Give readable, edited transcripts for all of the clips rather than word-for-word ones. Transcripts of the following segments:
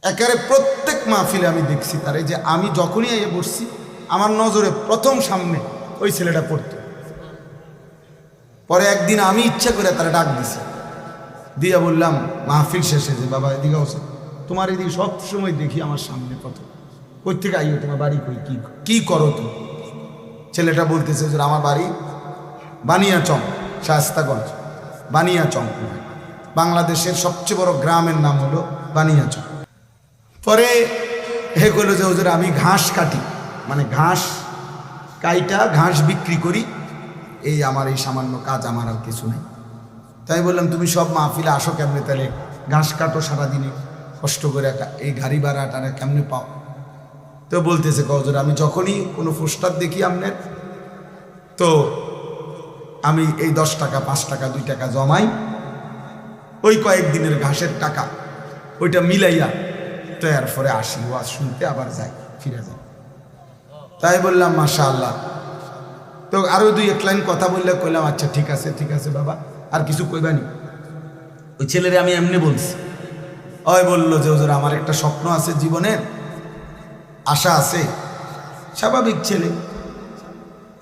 একেবারে প্রত্যেক মাহফিলে আমি দেখছি তার, এই যে আমি যখনই এসে বসছি আমার নজরে প্রথম সামনে ওই ছেলেটা পড়তো। পরে একদিন আমি ইচ্ছা করে তারা ডাক দিছি, দিয়া বললাম মাহফিল শেষে যে বাবা এদিকে আসো, তোমার এদিকে সবসময় দেখি আমার সামনে কত, কই থেকে আইও, তোমার বাড়ি কই, কি করো তুমি? ছেলেটা বলতেছে যে আমার বাড়ি বানিয়াচং, শায়েস্তাগঞ্জ বানিয়াচং, বাংলাদেশের সবচেয়ে বড় গ্রামের নাম হলো বানিয়াচং। পরে হে কইলো যে হুজুর আমি ঘাস কাটি, মানে ঘাস কাইটা ঘাস বিক্রি করি, এই আমার এই সামান্য কাজ, আমার আর কিছু নেই। তাই বললাম তুমি সব মাহফিলে আসো কেমনে, তাহলে ঘাস কাটো সারাদিনে কষ্ট করে, এই গাড়ি ভাড়াটা কেমনে পাও? তো বলতেছে হুজুর আমি যখনই কোনো পোস্টার দেখি আপনার, তো আমি এই 10 টাকা 5 টাকা 2 টাকা জমাই, ওই কয়েকদিনের ঘাসের টাকা ওইটা মিলাইয়া তো এরপরে আসি ওয়াজ শুনতে, আবার যাই, ফিরে যাই। তাই বললাম মাশাআল্লাহ। তো আরো 2-1 লাইন কথা বললে কইলাম আচ্ছা ঠিক আছে বাবা, আর কিছু কইবানি? ওই ছেলেরে আমি এমনি বলছি, ওই বললো যে হুজুর আমার একটা স্বপ্ন আছে, জীবনের আশা আছে। স্বাভাবিক ছেলে,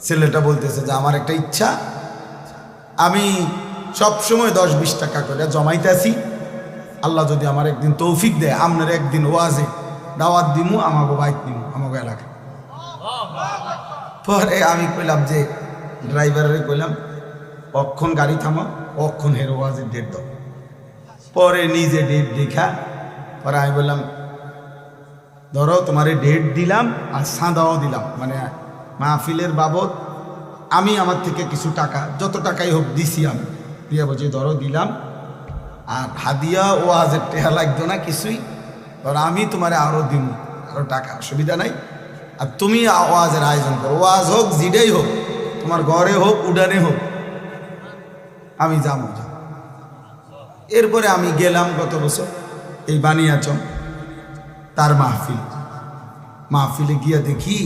ছেলেটা বলতেছে যে আমার একটা ইচ্ছা, আমি সবসময় 10-20 টাকা করে জমাইতেছি, আল্লাহ যদি আমার একদিন তৌফিক দেয় আপনার একদিন ওয়াজে দাওয়াত দিমু, আমাকে বাইক দিমু আমাকে এলাকায়। পরে আমি কইলাম যে ড্রাইভারের কইলাম অক্ষণ গাড়ি থামা, অক্ষণ হের ওয়াজের ডেট দাও। পরে নিজে ডেট দেখা, পরে আমি বললাম ধরো তোমার ডেট দিলাম আর সাঁদাও দিলাম, মানে মাহফিলের বাবদ আমি আমার থেকে কিছু টাকা, যত টাকাই হোক দিছি আমি, দিয়া বলছি ধরো দিলাম, আর হাদিয়া ওয়াজের টেহা লাগতো না কিছুই, ধরো আমি তোমার আরো দিব, আরো টাকা, অসুবিধা নাই, আর তুমি ওয়াজের আয়োজন করো, ওয়াজ হোক জিডেই হোক, তোমার ঘরে হোক উডানে হোক, আমি যাবো। এরপরে আমি গেলাম গত বছর এই বানিয়াচং তার মাহফিলে গিয়া দেখি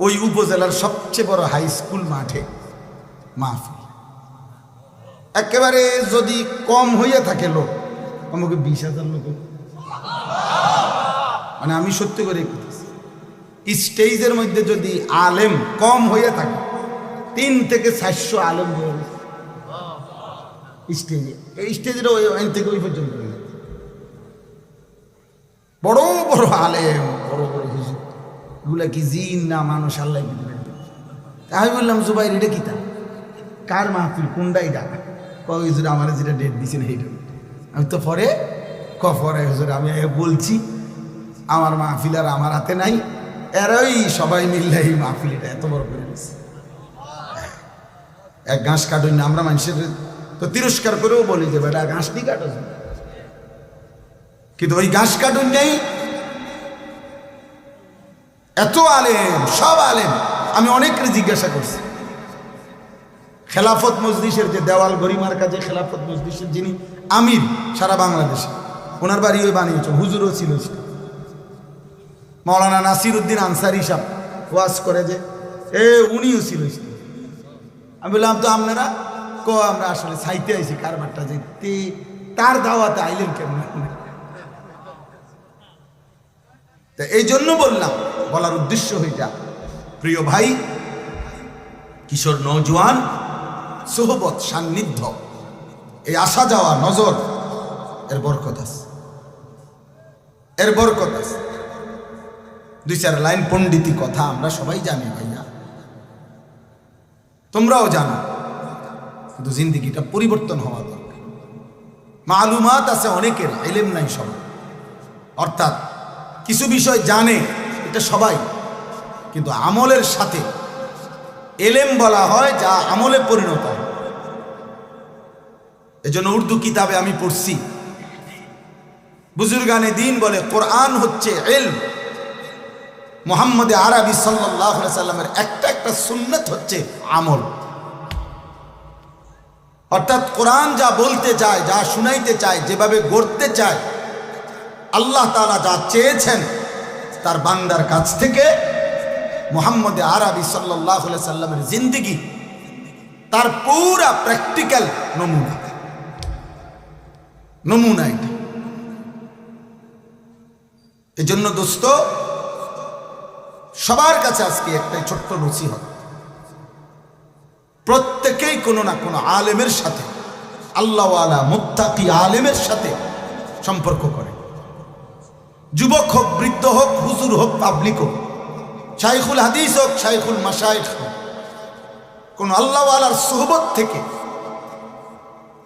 ওই উপজেলার সবচেয়ে বড় হাই স্কুল মাঠে মাহফিল, একেবারে যদি কম হইয়া থাকে লোক আমাকে 20,000 লোক, মানে আমি সত্যি করে বলতেছি, স্টেজের মধ্যে যদি আলেম কম হইয়া থাকে 3 থেকে 400 আলেম স্টেজে, এই স্টেজের ওই থেকে ওই পর্যন্ত বড় বড় আলেম, বড় বড় হুজুর, এগুলা কি জিন না মানুষ, আল্লাহ। আমি বললাম জুবাইর এটা কি, তা কার মাহফিল, কোনটা এটা? হুজুর আমার যেটা ডেট দিয়েছেন সেইটা। আমি তো পরে হুজুর আমি বলছি আমার মাহফিল আর আমার হাতে নাই, এরাই সবাই মিললে এই মাহফিল এটা এত বড় করে দিচ্ছে। এক ঘাস কাটুন না, আমরা মানুষের তো তিরস্কার করেও বলি যে বেটা ঘাস নি কাটো, কিন্তু ওই ঘাস কাটুন নেই, এত আলেম, সব আলেম। আমি অনেককে জিজ্ঞাসা করছি, খেলাফত মজলিসের যে দেওয়াল গরিমার কাজে খেলাফত মজলিসের যিনি আমির সারা বাংলাদেশে, ওনার বাড়ি ওই বানিয়েছে, হুজুরও ছিল, মাওলানা নাসির উদ্দিন আনসারি সাহেব ওয়াজ করে যে উনিও ছিল। আমি বললাম তো আপনারা আমরা আসলে চাইতে আইছি কারবারটা, যে তার দাওয়াতে আইলেন কেমন? তা এই জন্য বলার উদ্দেশ্য হইটা, প্রিয় ভাই, কিশোর নওজোয়ান সোহবত সান্নিধ্য, এই আসা যাওয়া নজর, এর বরকত আছে, এর বরকত আছে। 2-4 লাইন পণ্ডিতি কথা আমরা সবাই জানি ভাইয়া, তোমরাও জানো, কিন্তু জিন্দিগিটা পরিবর্তন হওয়া দরকার। মালুমাত আছে অনেকের, ইলম নাই সবার, অর্থাৎ কিছু বিষয় জানে এটা সবাই, কিন্তু আমলের সাথে এলেম বলা হয় যা আমলে পরিণত হয়। এজন্য উর্দু কিতাবে আমি পড়ছি, বুজুর্গানে দ্বীন বলে কোরআন হচ্ছে ইলম, মুহাম্মদ আরবি সাল্লাল্লাহু আলাইহি সাল্লামের একটা সুন্নাত হচ্ছে আমল। অর্থাৎ কোরআন যা বলতে চায়, যা শুনাইতে চায়, যেভাবে গড়তে চায়, আল্লাহ তাআলা যা চেয়েছেন তার বান্দার কাছ থেকে, মুহাম্মদ আরবি সাল্লাল্লাহু আলাইহি সাল্লামের জিন্দেগি তার পুরা প্র্যাকটিক্যাল নমুনা। এটা এজন্য দোস্ত, সবার কাছে আজকে একটাই ছোট্ট নসিহত, প্রত্যেকেই কোনো না কোনো আলেমের সাথে, আল্লাহওয়ালা মুত্তাকি আলেমের সাথে সম্পর্ক করে। যুবক হোক, বৃদ্ধ হোক, হুজুর হোক, পাবলিক হোক, শাইখুল হাদিস হোক, শাইখুল মাশায়েখ হোক, কোন আল্লাহওয়ালার সুহবত থেকে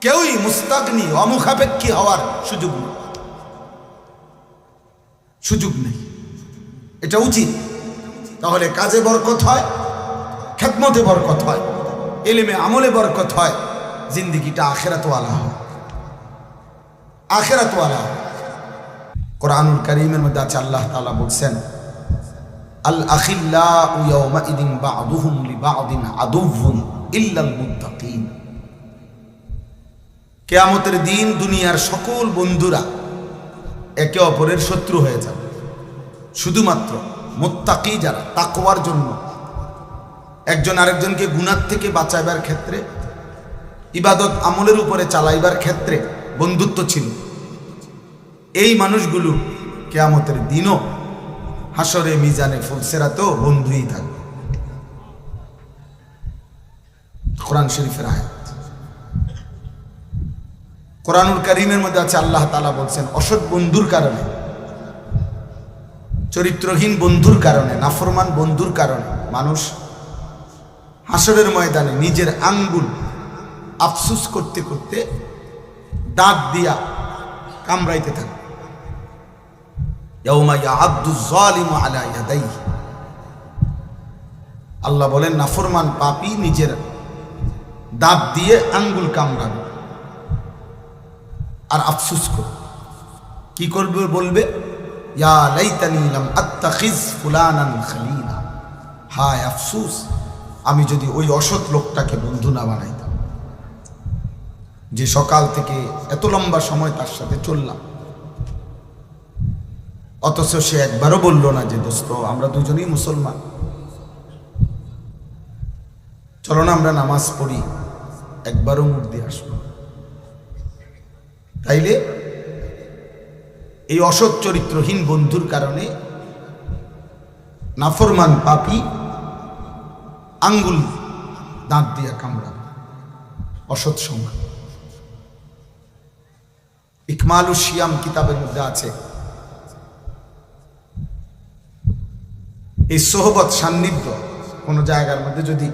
কেউই মুস্তাগনি, অমুখাপেক্ষী হওয়ার সুযোগ নেই। এটা উচিত। তাহলে কাজে বরকত হয়, খেদমতে বরকত হয়, ইলমে আমলে বরকত হয়, জিন্দেগিটা আখিরাতওয়ালা হয়, আখিরাতওয়ালা হয়। কোরআনুল কারীমের মধ্যে আছে, আল্লাহ তাআলা বলছেন, আল আখিল্লাউ ইয়াওমাইদিন বা'দুহুম লিবা'দিন আদুউন ইল্লাল মুত্তাকিন। কিয়ামতের দিন দুনিয়ার সকল বন্ধুরা একে অপরের শত্রু হয়ে যাবে, শুধুমাত্র মুত্তাকি যারা, তাকওয়ার জন্য একজন আরেকজনকে গুনাহ থেকে বাঁচাইবার ক্ষেত্রে, ইবাদত আমলের উপরে চালাইবার ক্ষেত্রে বন্ধুত্ব ছিল, এই মানুষগুলো কিয়ামতের দিনও হাসরে, মিজানে, ফুলসিরাতেও বন্ধুই থাকবে। কোরআন শরীফের আয়াত। কোরআনুল কারীমের মধ্যে আছে, আল্লাহ তাআলা বলছেন, অসৎ বন্ধুর কারণে, চরিত্রহীন বন্ধুর কারণে, নাফরমান বন্ধুর কারণে মানুষ হাসরের ময়দানে নিজের আঙ্গুল আফসুস করতে করতে দাঁত দিয়া কামড়াইতে থাকে। ইয়াউমা ইয়াআদ্দু যালিমু আলা ইয়াদাইহি। আল্লাহ বলেন, নাফরমান পাপী নিজের দাঁত দিয়ে আঙ্গুল কামড়াবে আর আফসুস করবে। কি করবে? বলবে, ইয়া লাইতানি লাম আত্তাখিজ ফুলানান খলিলা। হায় আফসুস, আমি যদি ওই অসৎ লোকটাকে বন্ধু না বানাইতাম, যে সকাল থেকে এত লম্বা সময় তার সাথে চললাম, অথচ সে একবারও বলল না যে দোস্ত আমরা দুজনেই মুসলমান, চলো না আমরা নামাজ পড়ি, একবারও মুখ দিয়ে আসবো। তাইলে এই অসৎ চরিত্রহীন বন্ধুর কারণে নাফরমান পাপী আঙ্গুল দাঁত দিয়া কামড়াবে, অসৎ সঙ্গ। ইকমালুস সিয়াম কিতাবের মধ্যে আছে, এই সোহবত, সান্নিধ্য, কোনো জায়গার মধ্যে যদি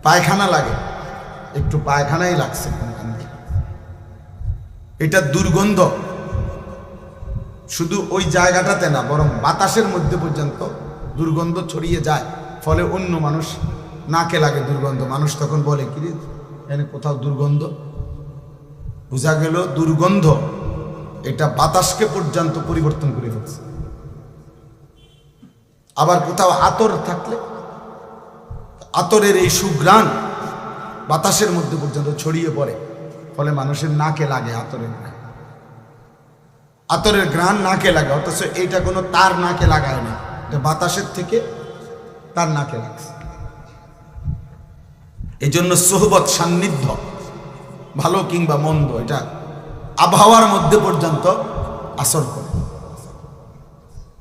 পায়খানা লাগে, একটু পায়খানাই লাগছে কোনখান থেকে, এটা দুর্গন্ধ শুধু ওই জায়গাটাতে না, বরং বাতাসের মধ্যে পর্যন্ত দুর্গন্ধ ছড়িয়ে যায়, ফলে অন্য মানুষ নাকে লাগে দুর্গন্ধ। মানুষ তখন বলে, কি রে এখানে কোথাও দুর্গন্ধ? বোঝা গেল দুর্গন্ধ এটা বাতাসকে পর্যন্ত পরিবর্তন করে ফেলছে। আবার কোথাও আতর থাকলে আতরের এই সুঘ্রাণ বাতাসের মধ্যে পর্যন্ত ছড়িয়ে পড়ে, ফলে মানুষের নাকে লাগে আতরের ঘ্রাণ নাকে লাগে, অথচ এইটা কোনো তার নাকে লাগায় না, এটা বাতাসের থেকে তার নাকে লাগছে। এই জন্য সোহবত, সান্নিধ্য, ভালো কিংবা মন্দ, এটা আবহাওয়ার মধ্যে পর্যন্ত আসর করে,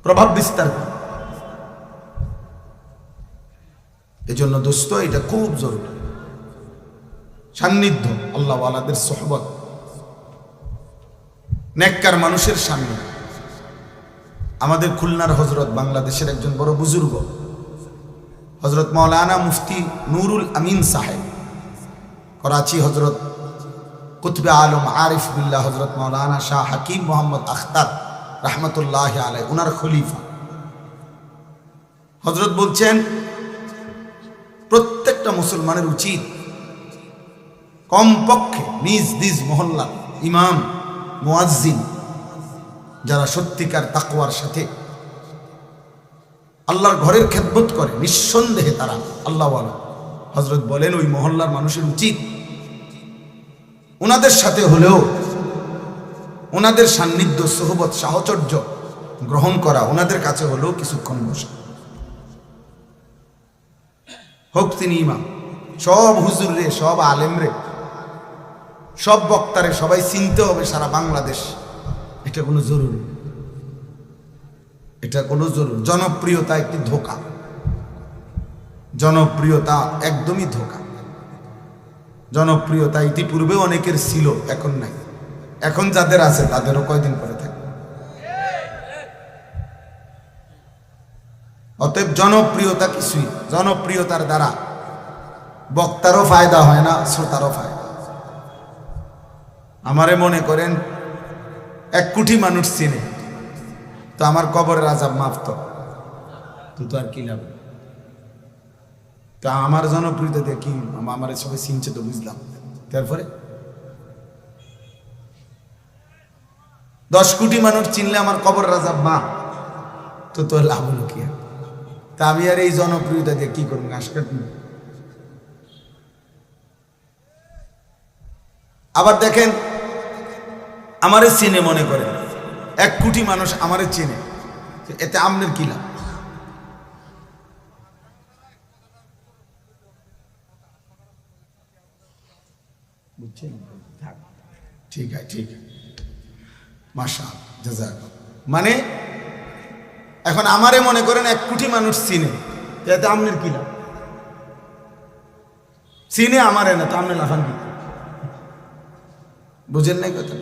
প্রভাব বিস্তার করে। এই জন্য দোস্ত, এটা খুব জরুরি, সান্নিধ্য, আল্লাহওয়ালাদের সোহবত, নেককার মানুষের সান্নিধ্য। আমাদের খুলনার হজরত, বাংলাদেশের একজন বড় বুজুর্গ, হজরত মৌলানা মুফতি নুরুল আমিন সাহেব, করাচি হজরত কুতবে আলম আরিফ বিল্লাহ হজরত মৌলানা শাহ হাকিম মোহাম্মদ আখতার রহমতুল্লাহ আলাই, উনার খলিফা। হজরত বলছেন, প্রত্যেকটা মুসলমানের উচিত কমপক্ষে নিজ নিজ মহল্লা ইমাম, মুয়াজ্জিন, যারা সত্যিকার তাকওয়ার সাথে আল্লাহর ঘরের খেদমত করে, নিঃসন্দেহে তারা আল্লাহওয়ালা। হযরত বলেন, ওই মহল্লার মানুষের উচিত ওনাদের সাথে হলেও ওনাদের সান্নিধ্য, সোহবত, সাহচর্য গ্রহণ করা, ওনাদের কাছে হলেও কিছুক্ষণ বসা। হোক তিনি ইমাম, সব হুজুর রে, সব আলেম রে, সব বক্তারে সবাই চিনতে হবে সারা বাংলাদেশ, এটা কোনো জরুরি। এটা কোনো জনপ্রিয়তা একটি ধোঁকা, জনপ্রিয়তা একদমই ধোঁকা। জনপ্রিয়তা ইতিপূর্বে অনেকের ছিল, এখন নাই। এখন যাদের আছে তাদেরও কয়দিন পরে থাকবে। অতএব জনপ্রিয়তা কিছুই, জনপ্রিয়তার দ্বারা বক্তারও ফায়দা হয় না, শ্রোতারও ফায়দা। আমারে মনে করেন 1 কোটি মানুষ চিনে, তো আমার কবরের আযাব মাফ তো আর কি লাভ? তা আমার জনপ্রিয়তা দিয়ে কি, আমার সবাই চিনছে তো বুঝলাম, তারপরে 10 কোটি মানুষ চিনলে আমার কবরের আযাব মাফ, তো লাভ হলো কি? তা আমি আর এই জনপ্রিয়তা দিয়ে কি করবো? ঘাস কাটবো? আবার দেখেন, আমারে চিনে, মনে করেন 1 কোটি মানুষ আমারে চিনে, এতে আমনের কি লাভ? বুঝছেন? ঠিক আছে, মাশাআল্লাহ, জাযাকাল্লাহ। মানে এখন আমারে মনে করেন 1 কোটি মানুষ চিনে, এতে আমনের কি লাভ? চিনে আমারে না, তো আমনে লাফান কি? বুঝেন নাই কথা?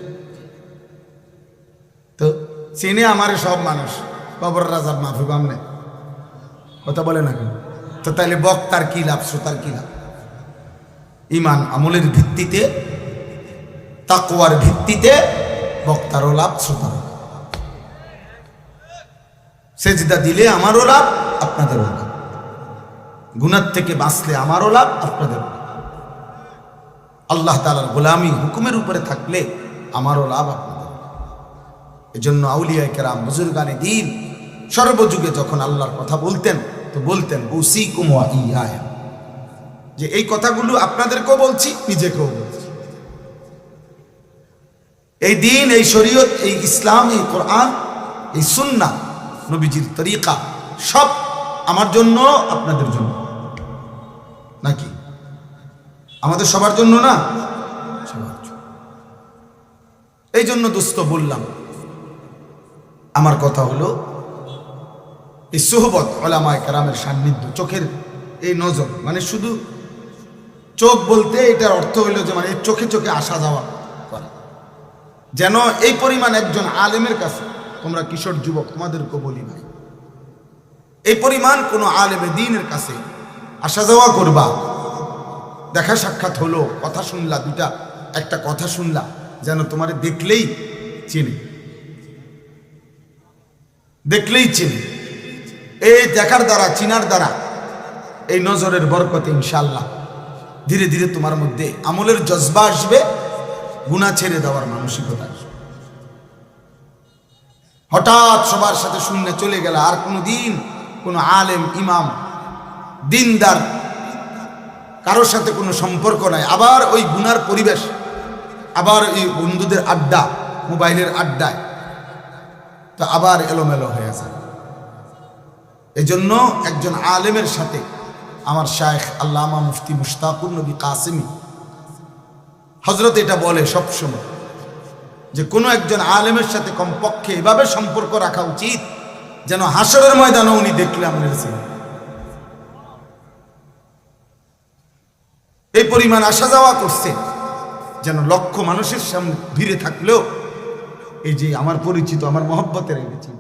তো চিনে আমারে সব মানুষ, কবরের আযাব মাফ হবে আমনে, কথা বলে না কেন? তো তাইলে বক্তার কি লাভ, শ্রোতার কি লাভ? ঈমান আমলের ভিত্তিতে, তাকওয়ার ভিত্তিতে বক্তারও লাভ, শ্রোতারও লাভ। সেজদা দিলে আমারও লাভ, আপনাদেরও লাভ। গুনাহ থেকে বাঁচলে আমারও লাভ, আপনাদেরও লাভ। আল্লাহ তাআলার গোলামি হুকুমের উপরে থাকলে আমারও লাভ, আপনাদের। এজন্য আউলিয়ায়ে কেরাম, বুজুর্গানে দ্বীন সর্বযুগে যখন আল্লাহর কথা বলতেন, তো বলতেন উসিকুম ওয়া ইয়া, যে এই কথাগুলো আপনাদেরকেও বলছি, নিজেকেও বলছি। এই দিন, এই শরীয়ত, এই ইসলাম, এই কোরআন, এই সুন্নাহ, নবীজির তরিকা, সব আমার জন্য, আপনাদের জন্য নাকি? আমাদের সবার জন্য না? সবার জন্য। এই জন্য দোস্ত বললাম, আমার কথা হলো এই সুহবত, উলামায়ে কেরামের সান্নিধ্য, চোখের এই নজর, মানে শুধু চোখ বলতে এটার অর্থ হইল যে মানে চোখে চোখে আসা যাওয়া করা। যেন এই পরিমাণ একজন আলেমের কাছে, তোমরা কিশোর যুবক, তোমাদেরকে বলি ভাই, এই পরিমাণ কোন আলেমে দ্বীনের কাছে আসা যাওয়া করবা, দেখা সাক্ষাৎ হলো, কথা শুনলা, একটা কথা শুনলা, যেন তোমারে দেখলেই চিনে, দেখলেই চিনে। এই দেখার দ্বারা, চিনার দ্বারা, এই নজরের বরকতে ইনশাআল্লাহ ধীরে ধীরে তোমার মধ্যে আমলের জজবা আসবে, গুনাহ ছেড়ে দেওয়ার মানসিকতা আসবে। হঠাৎ সবার সাথে শূন্য চলে গেল, আর কোনোদিন কোনো আলেম, ইমাম, দিনদার কারোর সাথে কোনো সম্পর্ক নাই, আবার ওই গুনার পরিবেশ, আবার ওই বন্ধুদের আড্ডা, মোবাইলের আড্ডায়, তো আবার এলোমেলো হয়ে যায়। এজন্য একজন আলেমের সাথে আমার শায়েখ আল্লামা মুফতি মুশতাকুর নবী কাসেমি হযরত এটা বলে সবসময়, যে কোনো একজন আলেমের সাথে কমপক্ষে এভাবে সম্পর্ক রাখা উচিত যেন হাসরের ময়দানে উনি দেখলে আমাদের ছিলেন। এই পরিমাণ আসা যাওয়া করছে, যেন লক্ষ মানুষের সামনে ভিড়ে থাকলেও এই যে আমার পরিচিত, আমার মহব্বতের এনেছি।